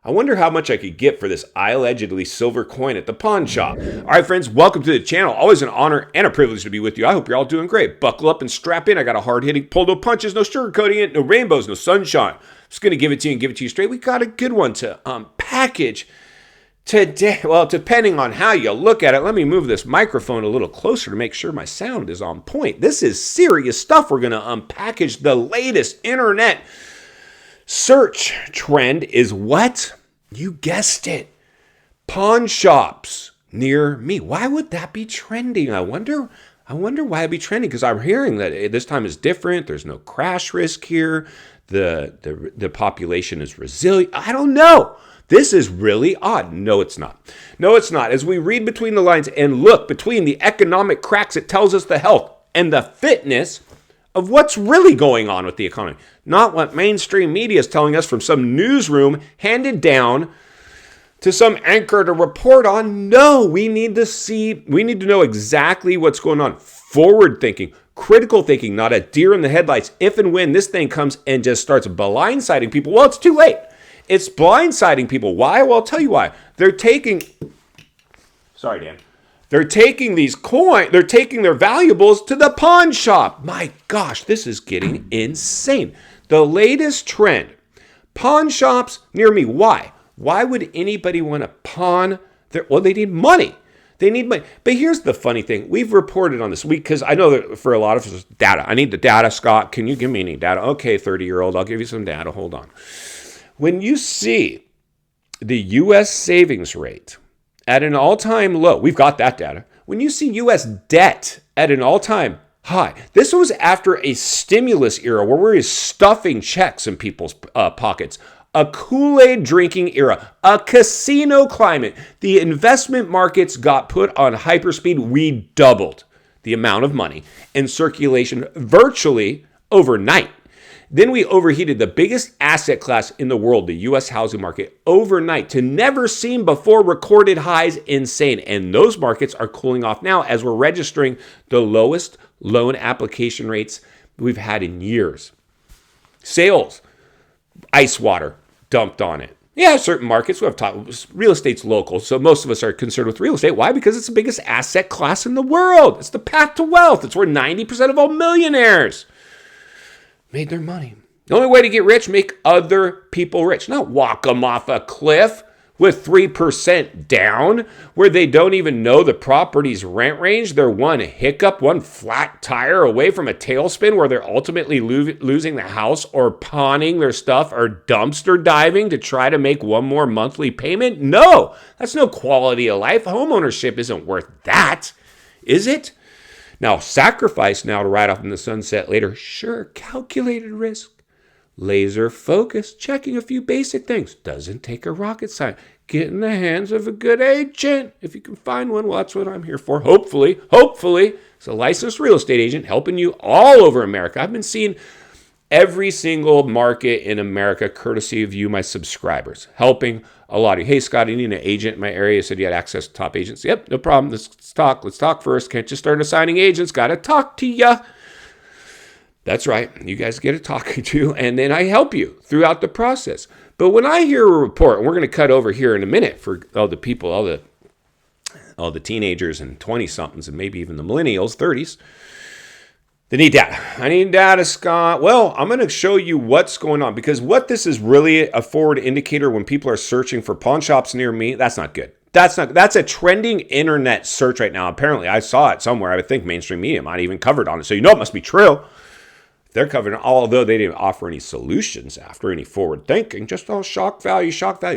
I wonder how much I could get for this allegedly silver coin at the pawn shop. All right, friends, welcome to the channel. Always an honor and a privilege to be with you. I hope you're all doing great. Buckle up and strap in. I got a hard-hitting pull, no punches, no sugarcoating it, no rainbows, no sunshine. Just going to give it to you and give it to you straight. We got a good one to package today. Well, depending on how you look at it, let me move this microphone a little closer to make sure my sound is on point. This is serious stuff. We're going to unpackage the latest internet search trend is what? You guessed it. Pawn shops near me. Why would that be trending? I wonder why it'd be trending, because I'm hearing that this time is different. There's no crash risk here. The population is resilient. I don't know. This is really odd. No, it's not. No, it's not. As we read between the lines and look between the economic cracks, it tells us the health and the fitness of what's really going on with the economy. Not what mainstream media is telling us from some newsroom handed down to some anchor to report on. No, we need to know exactly what's going on. Forward thinking, critical thinking, not a deer in the headlights. If and when this thing comes and just starts blindsiding people, well, it's too late. It's blindsiding people. Why? Well, I'll tell you why. They're taking these coins, they're taking their valuables to the pawn shop. My gosh, this is getting insane. The latest trend, pawn shops near me. Why? Why would anybody want to pawn well, they need money. They need money. But here's the funny thing. We've reported on this week, because I know that for a lot of us, data. I need the data, Scott. Can you give me any data? Okay, 30-year-old, I'll give you some data. Hold on. When you see the U.S. savings rate at an all-time low, we've got that data. When you see U.S. debt at an all-time high, this was after a stimulus era where we're stuffing checks in people's pockets, a Kool-Aid drinking era, a casino climate. The investment markets got put on hyperspeed. We doubled the amount of money in circulation virtually overnight. Then we overheated the biggest asset class in the world, the U.S. housing market, overnight to never seen before recorded highs. Insane. And those markets are cooling off now as we're registering the lowest loan application rates we've had in years. Sales, ice water dumped on it. Yeah, certain markets, we have real estate's local, so most of us are concerned with real estate. Why? Because it's the biggest asset class in the world. It's the path to wealth. It's where 90% of all millionaires made their money. The only way to get rich, make other people rich. Not walk them off a cliff with 3% down, where they don't even know the property's rent range. They're one hiccup, one flat tire away from a tailspin where they're ultimately losing the house or pawning their stuff or dumpster diving to try to make one more monthly payment. No, that's no quality of life. Homeownership isn't worth that, is it? Now, sacrifice now to ride off in the sunset later. Sure, calculated risk. Laser focus, checking a few basic things. Doesn't take a rocket science. Get in the hands of a good agent. If you can find one, well, that's what I'm here for. Hopefully. It's a licensed real estate agent helping you all over America. I've been seeing every single market in America, courtesy of you, my subscribers, helping a lot of you. Hey, Scott, I need an agent in my area. You said you had access to top agents. Yep, no problem. Let's talk. Let's talk first. Can't just start assigning agents. Got to talk to you. That's right. You guys get a talking to, and then I help you throughout the process. But when I hear a report, and we're going to cut over here in a minute for all the people, all the teenagers and 20-somethings, and maybe even the millennials, 30s, they need data. I need data, Scott. Well, I'm going to show you what's going on, because what this is really a forward indicator when people are searching for pawn shops near me, that's not good. That's a trending internet search right now. Apparently, I saw it somewhere. I would think mainstream media might even covered on it. So you know it must be true. They're covering it, although they didn't offer any solutions after any forward thinking, just all shock value.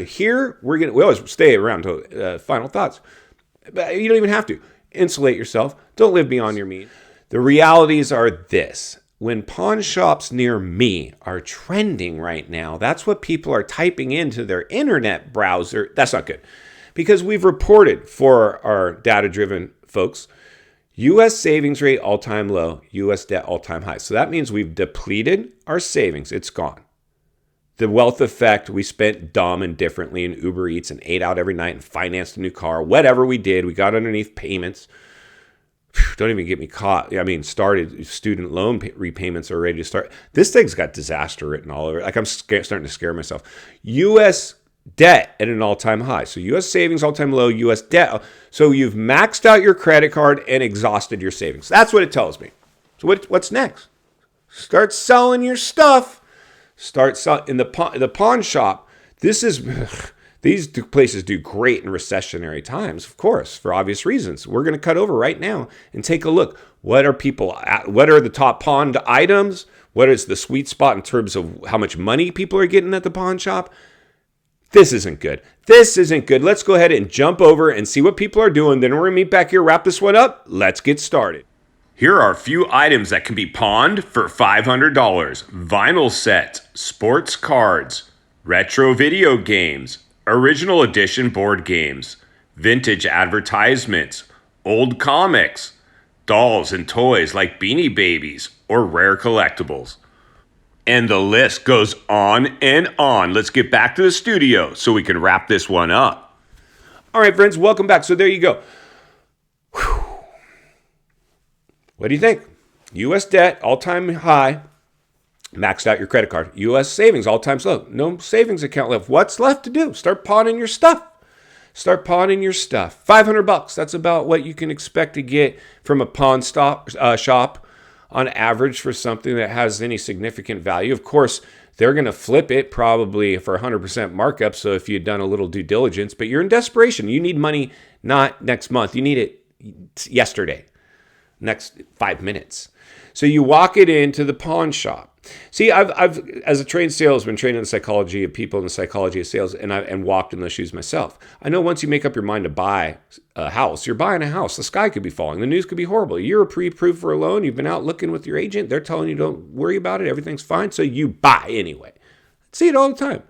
Here, we always stay around to final thoughts. But you don't even have to. Insulate yourself. Don't live beyond your means. The realities are this. When pawn shops near me are trending right now, that's what people are typing into their internet browser. That's not good. Because we've reported for our data-driven folks, U.S. savings rate all-time low, U.S. debt all-time high. So that means we've depleted our savings. It's gone. The wealth effect, we spent dumb and differently in Uber Eats and ate out every night and financed a new car. Whatever we did, we got underneath payments. Don't even get me caught. I mean, started student loan repayments are ready to start. This thing's got disaster written all over it. Like I'm starting to scare myself. U.S. debt at an all-time high. So U.S. savings all-time low, U.S. debt. So you've maxed out your credit card and exhausted your savings. That's what it tells me. So what's next? Start selling your stuff. Start selling in the pawn shop. These places do great in recessionary times, of course, for obvious reasons. We're going to cut over right now and take a look. What are the top pawned items? What is the sweet spot in terms of how much money people are getting at the pawn shop? This isn't good. This isn't good. Let's go ahead and jump over and see what people are doing. Then we're going to meet back here, wrap this one up. Let's get started. Here are a few items that can be pawned for $500. Vinyl sets, sports cards, retro video games, original edition board games, vintage advertisements, old comics, dolls and toys like Beanie Babies, or rare collectibles. And the list goes on and on. Let's get back to the studio so we can wrap this one up. All right, friends, welcome back. So there you go. Whew. What do you think? U.S. debt, all-time high. Maxed out your credit card. U.S. savings, all-time low. No savings account left. What's left to do? Start pawning your stuff. Start pawning your stuff. $500. That's about what you can expect to get from a pawn shop on average for something that has any significant value. Of course, they're going to flip it probably for 100% markup. So if you'd done a little due diligence, but you're in desperation. You need money not next month. You need it yesterday, next 5 minutes. So you walk it into the pawn shop. See, I've as a trained salesman, trained in the psychology of people and the psychology of sales, and walked in those shoes myself. I know once you make up your mind to buy a house, you're buying a house. The sky could be falling. The news could be horrible. You're pre-approved for a loan. You've been out looking with your agent. They're telling you don't worry about it. Everything's fine. So you buy anyway. See it all the time.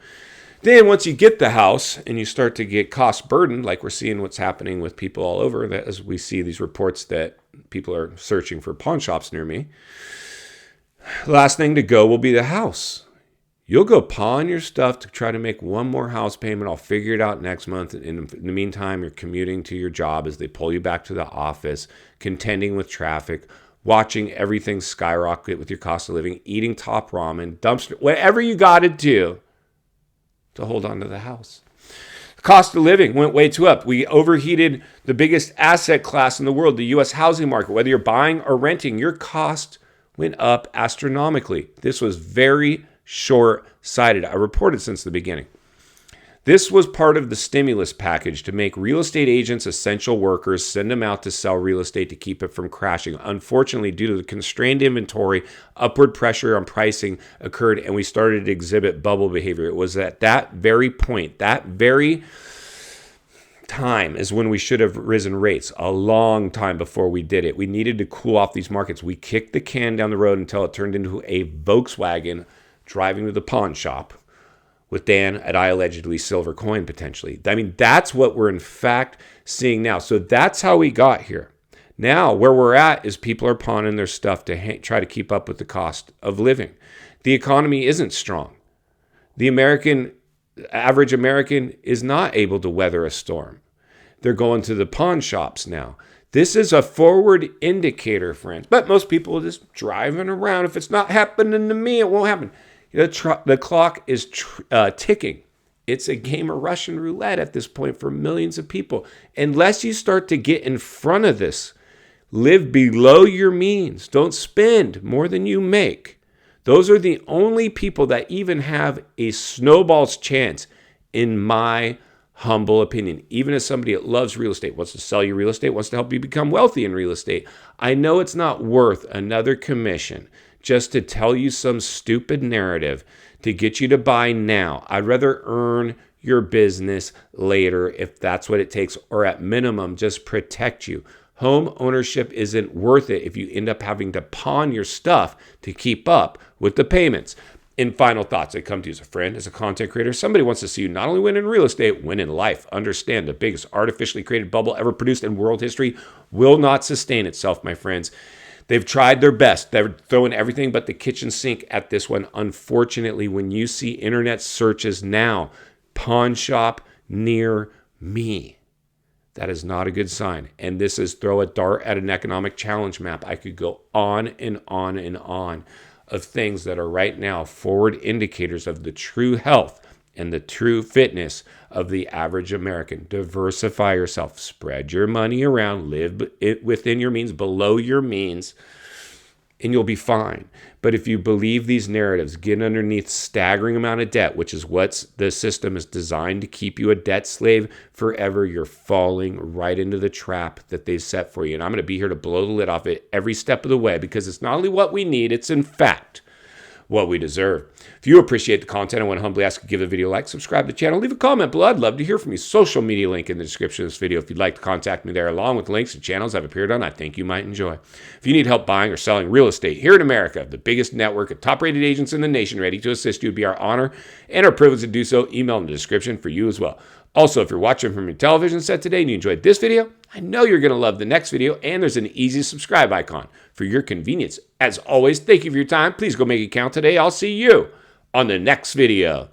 Then once you get the house and you start to get cost burdened, like we're seeing what's happening with people all over, that as we see these reports that people are searching for pawn shops near me, the last thing to go will be the house. You'll go pawn your stuff to try to make one more house payment. I'll figure it out next month. In the meantime, you're commuting to your job as they pull you back to the office, contending with traffic, watching everything skyrocket with your cost of living, eating top ramen, dumpster, whatever you got to do to hold on to the house. The cost of living went way too up. We overheated the biggest asset class in the world, the U.S. housing market. Whether you're buying or renting, your cost went up astronomically. This was very short-sighted. I reported since the beginning. This was part of the stimulus package to make real estate agents essential workers, send them out to sell real estate to keep it from crashing. Unfortunately, due to the constrained inventory, upward pressure on pricing occurred, and we started to exhibit bubble behavior. It was at that very point, that very time is when we should have risen rates a long time before we did it. We needed to cool off these markets. We kicked the can down the road until it turned into a Volkswagen driving to the pawn shop with Dan at I allegedly silver coin potentially. I mean, that's what we're in fact seeing now. So that's how we got here. Now, where we're at is people are pawning their stuff to try to keep up with the cost of living. The economy isn't strong. The average American is not able to weather a storm. They're going to the pawn shops now. This is a forward indicator, friends. But most people are just driving around. If it's not happening to me, it won't happen. The clock is ticking. It's a game of Russian roulette at this point for millions of people. Unless you start to get in front of this, live below your means. Don't spend more than you make. Those are the only people that even have a snowball's chance, in my humble opinion. Even as somebody that loves real estate, wants to sell you real estate, wants to help you become wealthy in real estate, I know it's not worth another commission just to tell you some stupid narrative to get you to buy now. I'd rather earn your business later if that's what it takes, or at minimum, just protect you. Home ownership isn't worth it if you end up having to pawn your stuff to keep up with the payments. In final thoughts, I come to you as a friend, as a content creator. Somebody wants to see you not only win in real estate, win in life. Understand the biggest artificially created bubble ever produced in world history will not sustain itself, my friends. They've tried their best. They're throwing everything but the kitchen sink at this one. Unfortunately, when you see internet searches now, pawn shop near me, that is not a good sign. And this is throw a dart at an economic challenge map. I could go on and on and on of things that are right now forward indicators of the true health and the true fitness of the average American. Diversify yourself. Spread your money around. Live within your means, below your means, and you'll be fine. But if you believe these narratives, get underneath staggering amount of debt, which is what the system is designed to keep you a debt slave forever, you're falling right into the trap that they set for you. And I'm going to be here to blow the lid off it every step of the way, because it's not only what we need, it's in fact what we deserve. If you appreciate the content, I want to humbly ask you to give the video a like, subscribe to the channel, leave a comment below. I'd love to hear from you. Social media link in the description of this video if you'd like to contact me there, along with links to channels I've appeared on I think you might enjoy. If you need help buying or selling real estate here in America, the biggest network of top-rated agents in the nation ready to assist you, would be our honor and our privilege to do so. Email in the description for you as well. Also, if you're watching from your television set today and you enjoyed this video, I know you're going to love the next video, and there's an easy subscribe icon for your convenience. As always, thank you for your time. Please go make it count today. I'll see you on the next video.